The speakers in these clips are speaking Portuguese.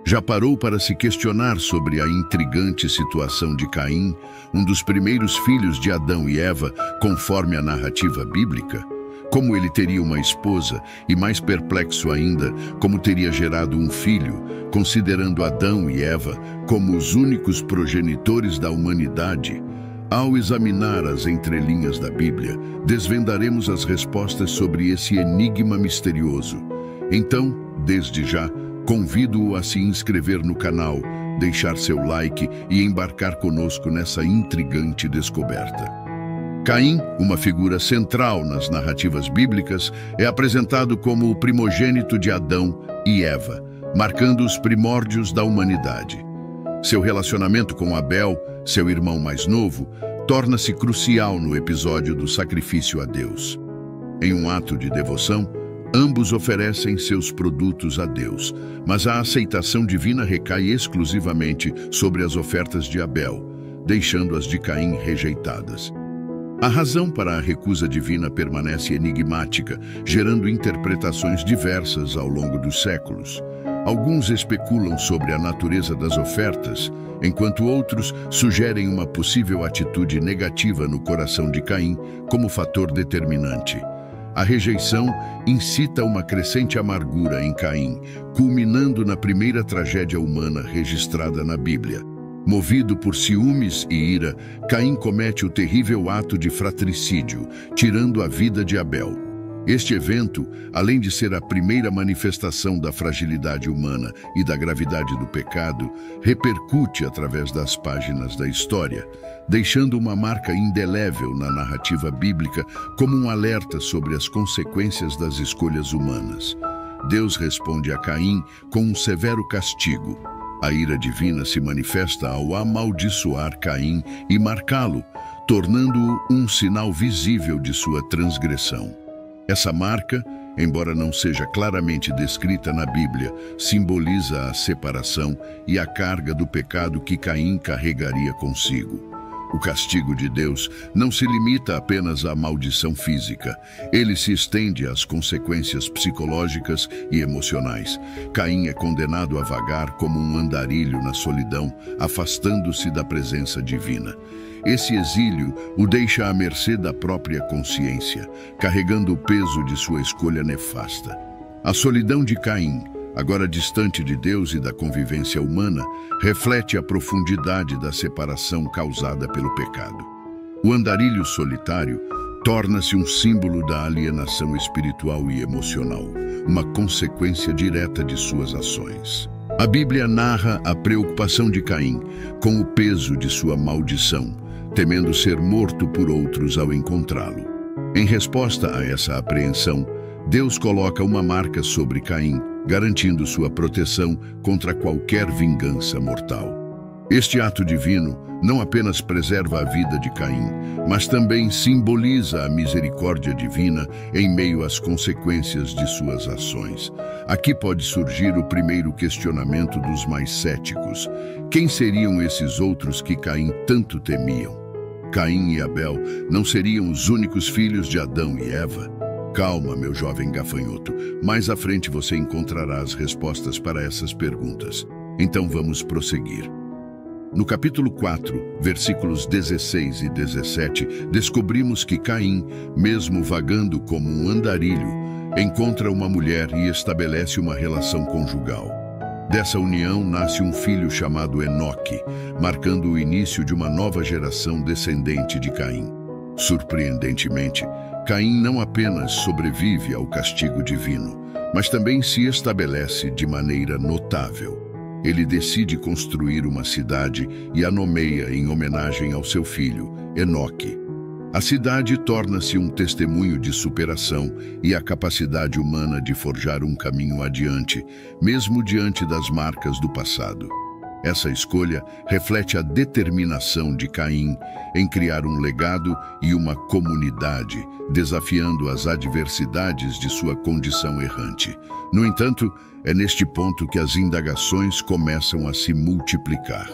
Já parou para se questionar sobre a intrigante situação de Caim, um dos primeiros filhos de Adão e Eva, conforme a narrativa bíblica? Como ele teria uma esposa e, mais perplexo ainda, como teria gerado um filho, considerando Adão e Eva como os únicos progenitores da humanidade? Ao examinar as entrelinhas da Bíblia, desvendaremos as respostas sobre esse enigma misterioso. Então, desde já, convido-o a se inscrever no canal, deixar seu like e embarcar conosco nessa intrigante descoberta. Caim, uma figura central nas narrativas bíblicas, é apresentado como o primogênito de Adão e Eva, marcando os primórdios da humanidade. Seu relacionamento com Abel, seu irmão mais novo, torna-se crucial no episódio do sacrifício a Deus. Em um ato de devoção, ambos oferecem seus produtos a Deus, mas a aceitação divina recai exclusivamente sobre as ofertas de Abel, deixando as de Caim rejeitadas. A razão para a recusa divina permanece enigmática, gerando interpretações diversas ao longo dos séculos. Alguns especulam sobre a natureza das ofertas, enquanto outros sugerem uma possível atitude negativa no coração de Caim como fator determinante. A rejeição incita uma crescente amargura em Caim, culminando na primeira tragédia humana registrada na Bíblia. Movido por ciúmes e ira, Caim comete o terrível ato de fratricídio, tirando a vida de Abel. Este evento, além de ser a primeira manifestação da fragilidade humana e da gravidade do pecado, repercute através das páginas da história, deixando uma marca indelével na narrativa bíblica como um alerta sobre as consequências das escolhas humanas. Deus responde a Caim com um severo castigo. A ira divina se manifesta ao amaldiçoar Caim e marcá-lo, tornando-o um sinal visível de sua transgressão. Essa marca, embora não seja claramente descrita na Bíblia, simboliza a separação e a carga do pecado que Caim carregaria consigo. O castigo de Deus não se limita apenas à maldição física. Ele se estende às consequências psicológicas e emocionais. Caim é condenado a vagar como um andarilho na solidão, afastando-se da presença divina. Esse exílio o deixa à mercê da própria consciência, carregando o peso de sua escolha nefasta. A solidão de Caim, agora distante de Deus e da convivência humana, reflete a profundidade da separação causada pelo pecado. O andarilho solitário torna-se um símbolo da alienação espiritual e emocional, uma consequência direta de suas ações. A Bíblia narra a preocupação de Caim com o peso de sua maldição, temendo ser morto por outros ao encontrá-lo. Em resposta a essa apreensão, Deus coloca uma marca sobre Caim, garantindo sua proteção contra qualquer vingança mortal. Este ato divino não apenas preserva a vida de Caim, mas também simboliza a misericórdia divina em meio às consequências de suas ações. Aqui pode surgir o primeiro questionamento dos mais céticos. Quem seriam esses outros que Caim tanto temiam? Caim e Abel não seriam os únicos filhos de Adão e Eva? Calma, meu jovem gafanhoto. Mais à frente você encontrará as respostas para essas perguntas. Então vamos prosseguir. No capítulo 4, versículos 16 e 17, descobrimos que Caim, mesmo vagando como um andarilho, encontra uma mulher e estabelece uma relação conjugal. Dessa união nasce um filho chamado Enoque, marcando o início de uma nova geração descendente de Caim. Surpreendentemente, Caim não apenas sobrevive ao castigo divino, mas também se estabelece de maneira notável. Ele decide construir uma cidade e a nomeia em homenagem ao seu filho, Enoque. A cidade torna-se um testemunho de superação e a capacidade humana de forjar um caminho adiante, mesmo diante das marcas do passado. Essa escolha reflete a determinação de Caim em criar um legado e uma comunidade, desafiando as adversidades de sua condição errante. No entanto, é neste ponto que as indagações começam a se multiplicar.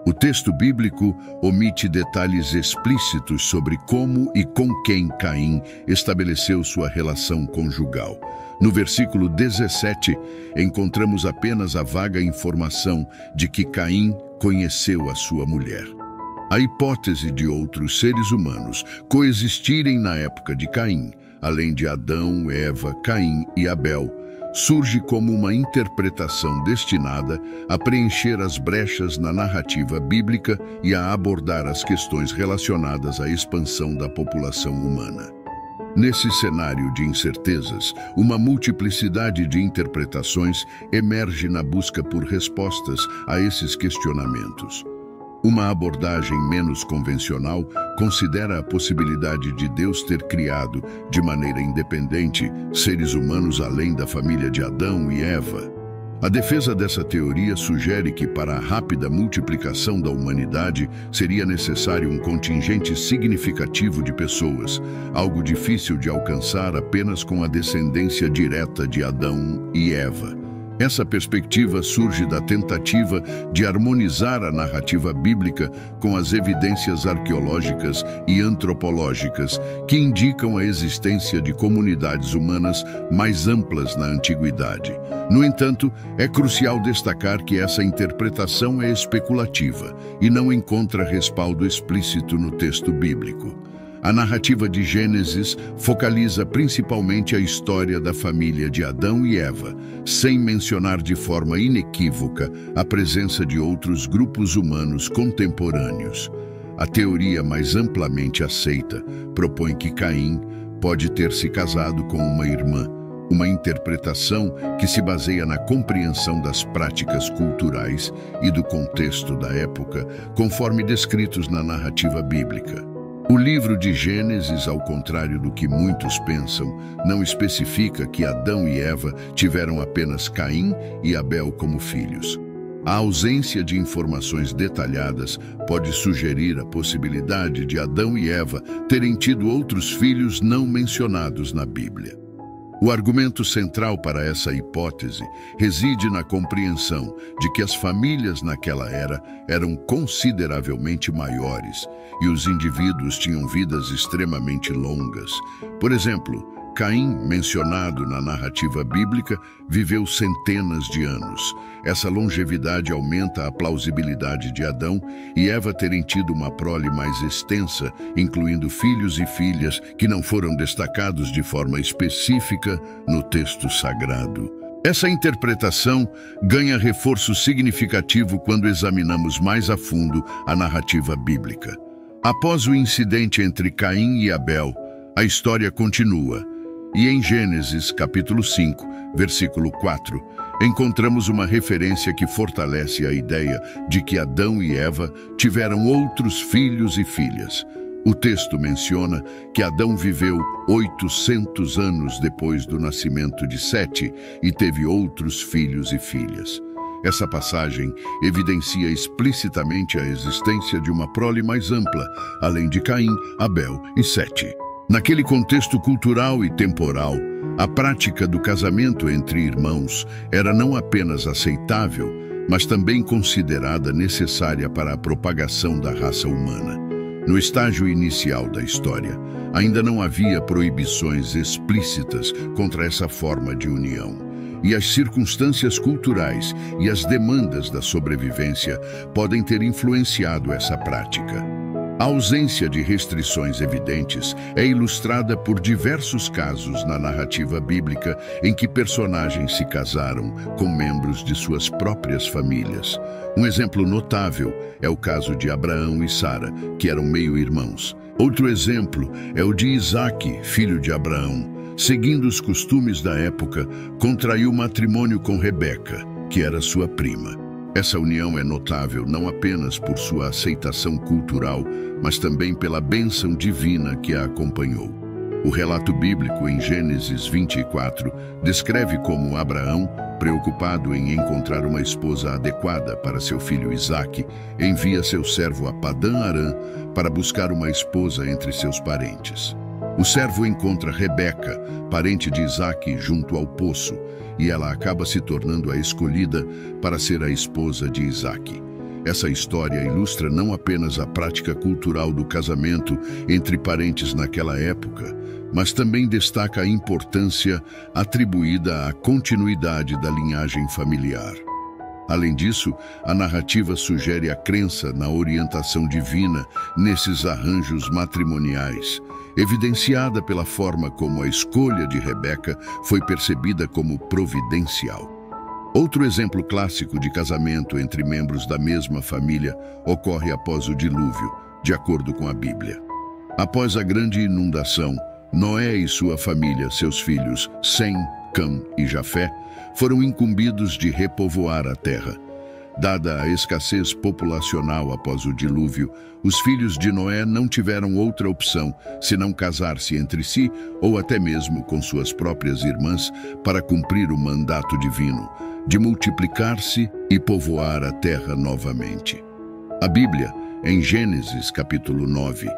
O texto bíblico omite detalhes explícitos sobre como e com quem Caim estabeleceu sua relação conjugal. No versículo 17, encontramos apenas a vaga informação de que Caim conheceu a sua mulher. A hipótese de outros seres humanos coexistirem na época de Caim, além de Adão, Eva, Caim e Abel, surge como uma interpretação destinada a preencher as brechas na narrativa bíblica e a abordar as questões relacionadas à expansão da população humana. Nesse cenário de incertezas, uma multiplicidade de interpretações emerge na busca por respostas a esses questionamentos. Uma abordagem menos convencional considera a possibilidade de Deus ter criado, de maneira independente, seres humanos além da família de Adão e Eva. A defesa dessa teoria sugere que, para a rápida multiplicação da humanidade, seria necessário um contingente significativo de pessoas, algo difícil de alcançar apenas com a descendência direta de Adão e Eva. Essa perspectiva surge da tentativa de harmonizar a narrativa bíblica com as evidências arqueológicas e antropológicas que indicam a existência de comunidades humanas mais amplas na antiguidade. No entanto, é crucial destacar que essa interpretação é especulativa e não encontra respaldo explícito no texto bíblico. A narrativa de Gênesis focaliza principalmente a história da família de Adão e Eva, sem mencionar de forma inequívoca a presença de outros grupos humanos contemporâneos. A teoria mais amplamente aceita propõe que Caim pode ter se casado com uma irmã, uma interpretação que se baseia na compreensão das práticas culturais e do contexto da época, conforme descritos na narrativa bíblica. O livro de Gênesis, ao contrário do que muitos pensam, não especifica que Adão e Eva tiveram apenas Caim e Abel como filhos. A ausência de informações detalhadas pode sugerir a possibilidade de Adão e Eva terem tido outros filhos não mencionados na Bíblia. O argumento central para essa hipótese reside na compreensão de que as famílias naquela era eram consideravelmente maiores e os indivíduos tinham vidas extremamente longas. Por exemplo, Caim, mencionado na narrativa bíblica, viveu centenas de anos. Essa longevidade aumenta a plausibilidade de Adão e Eva terem tido uma prole mais extensa, incluindo filhos e filhas que não foram destacados de forma específica no texto sagrado. Essa interpretação ganha reforço significativo quando examinamos mais a fundo a narrativa bíblica. Após o incidente entre Caim e Abel, a história continua. E em Gênesis, capítulo 5, versículo 4, encontramos uma referência que fortalece a ideia de que Adão e Eva tiveram outros filhos e filhas. O texto menciona que Adão viveu 800 anos depois do nascimento de Sete e teve outros filhos e filhas. Essa passagem evidencia explicitamente a existência de uma prole mais ampla, além de Caim, Abel e Sete. Naquele contexto cultural e temporal, a prática do casamento entre irmãos era não apenas aceitável, mas também considerada necessária para a propagação da raça humana. No estágio inicial da história, ainda não havia proibições explícitas contra essa forma de união, e as circunstâncias culturais e as demandas da sobrevivência podem ter influenciado essa prática. A ausência de restrições evidentes é ilustrada por diversos casos na narrativa bíblica em que personagens se casaram com membros de suas próprias famílias. Um exemplo notável é o caso de Abraão e Sara, que eram meio-irmãos. Outro exemplo é o de Isaque, filho de Abraão. Seguindo os costumes da época, contraiu matrimônio com Rebeca, que era sua prima. Essa união é notável não apenas por sua aceitação cultural, mas também pela bênção divina que a acompanhou. O relato bíblico em Gênesis 24 descreve como Abraão, preocupado em encontrar uma esposa adequada para seu filho Isaque, envia seu servo a Padã-Arã para buscar uma esposa entre seus parentes. O servo encontra Rebeca, parente de Isaque, junto ao poço, e ela acaba se tornando a escolhida para ser a esposa de Isaque. Essa história ilustra não apenas a prática cultural do casamento entre parentes naquela época, mas também destaca a importância atribuída à continuidade da linhagem familiar. Além disso, a narrativa sugere a crença na orientação divina nesses arranjos matrimoniais, evidenciada pela forma como a escolha de Rebeca foi percebida como providencial. Outro exemplo clássico de casamento entre membros da mesma família ocorre após o dilúvio, de acordo com a Bíblia. Após a grande inundação, Noé e sua família, seus filhos Sem, Cam e Jafé, foram incumbidos de repovoar a terra. Dada a escassez populacional após o dilúvio, os filhos de Noé não tiveram outra opção senão casar-se entre si ou até mesmo com suas próprias irmãs para cumprir o mandato divino de multiplicar-se e povoar a terra novamente. A Bíblia, em Gênesis capítulo 9,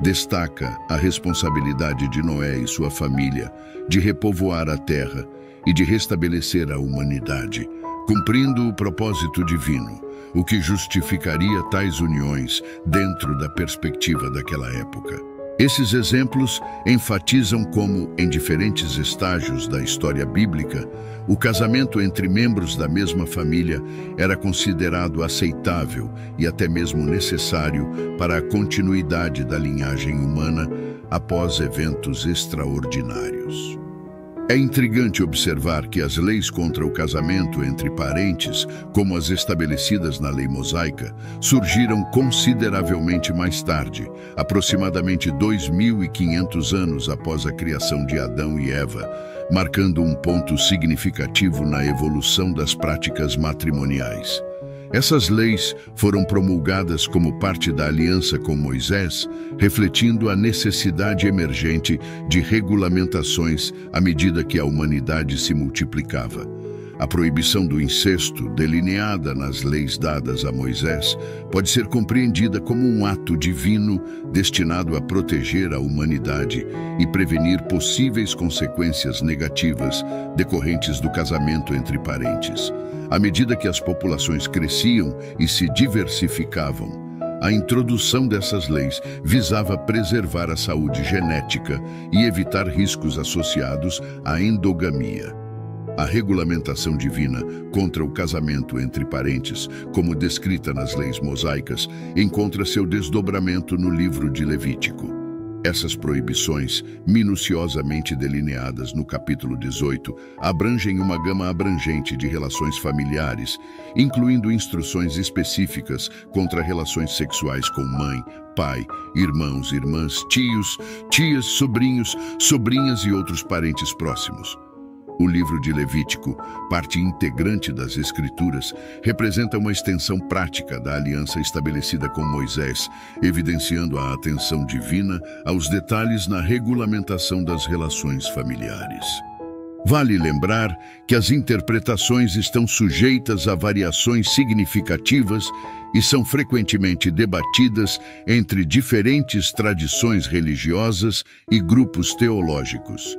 destaca a responsabilidade de Noé e sua família de repovoar a terra e de restabelecer a humanidade, cumprindo o propósito divino, o que justificaria tais uniões dentro da perspectiva daquela época. Esses exemplos enfatizam como, em diferentes estágios da história bíblica, o casamento entre membros da mesma família era considerado aceitável e até mesmo necessário para a continuidade da linhagem humana após eventos extraordinários. É intrigante observar que as leis contra o casamento entre parentes, como as estabelecidas na lei mosaica, surgiram consideravelmente mais tarde, aproximadamente 2.500 anos após a criação de Adão e Eva, marcando um ponto significativo na evolução das práticas matrimoniais. Essas leis foram promulgadas como parte da aliança com Moisés, refletindo a necessidade emergente de regulamentações à medida que a humanidade se multiplicava. A proibição do incesto, delineada nas leis dadas a Moisés, pode ser compreendida como um ato divino destinado a proteger a humanidade e prevenir possíveis consequências negativas decorrentes do casamento entre parentes. À medida que as populações cresciam e se diversificavam, a introdução dessas leis visava preservar a saúde genética e evitar riscos associados à endogamia. A regulamentação divina contra o casamento entre parentes, como descrita nas leis mosaicas, encontra seu desdobramento no livro de Levítico. Essas proibições, minuciosamente delineadas no capítulo 18, abrangem uma gama abrangente de relações familiares, incluindo instruções específicas contra relações sexuais com mãe, pai, irmãos, irmãs, tios, tias, sobrinhos, sobrinhas e outros parentes próximos. O livro de Levítico, parte integrante das Escrituras, representa uma extensão prática da aliança estabelecida com Moisés, evidenciando a atenção divina aos detalhes na regulamentação das relações familiares. Vale lembrar que as interpretações estão sujeitas a variações significativas e são frequentemente debatidas entre diferentes tradições religiosas e grupos teológicos.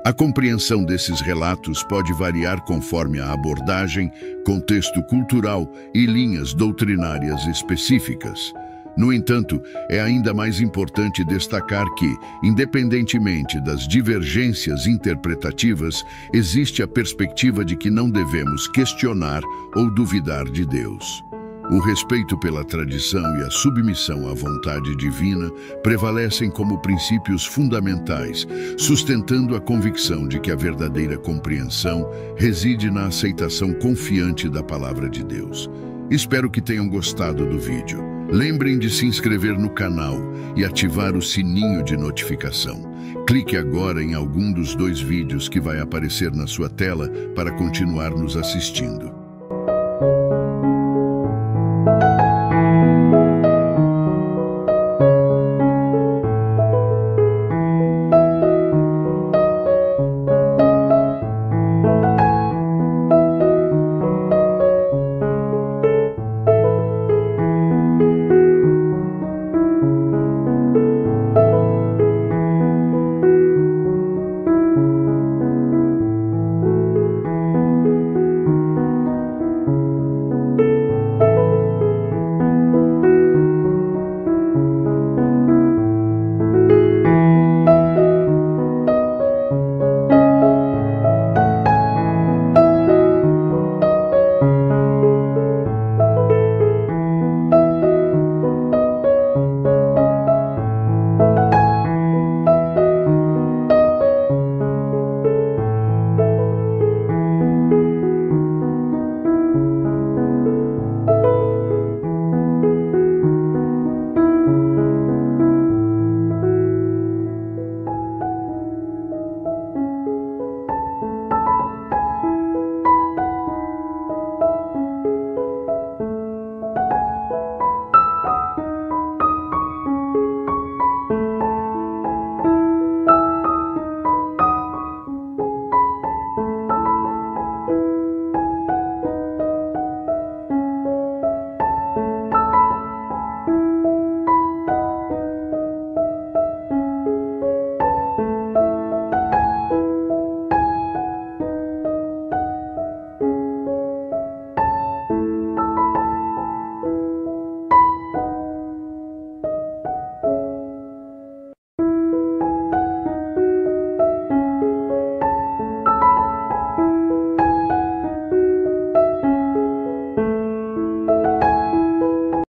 A compreensão desses relatos pode variar conforme a abordagem, contexto cultural e linhas doutrinárias específicas. No entanto, é ainda mais importante destacar que, independentemente das divergências interpretativas, existe a perspectiva de que não devemos questionar ou duvidar de Deus. O respeito pela tradição e a submissão à vontade divina prevalecem como princípios fundamentais, sustentando a convicção de que a verdadeira compreensão reside na aceitação confiante da palavra de Deus. Espero que tenham gostado do vídeo. Lembrem de se inscrever no canal e ativar o sininho de notificação. Clique agora em algum dos 2 vídeos que vai aparecer na sua tela para continuar nos assistindo.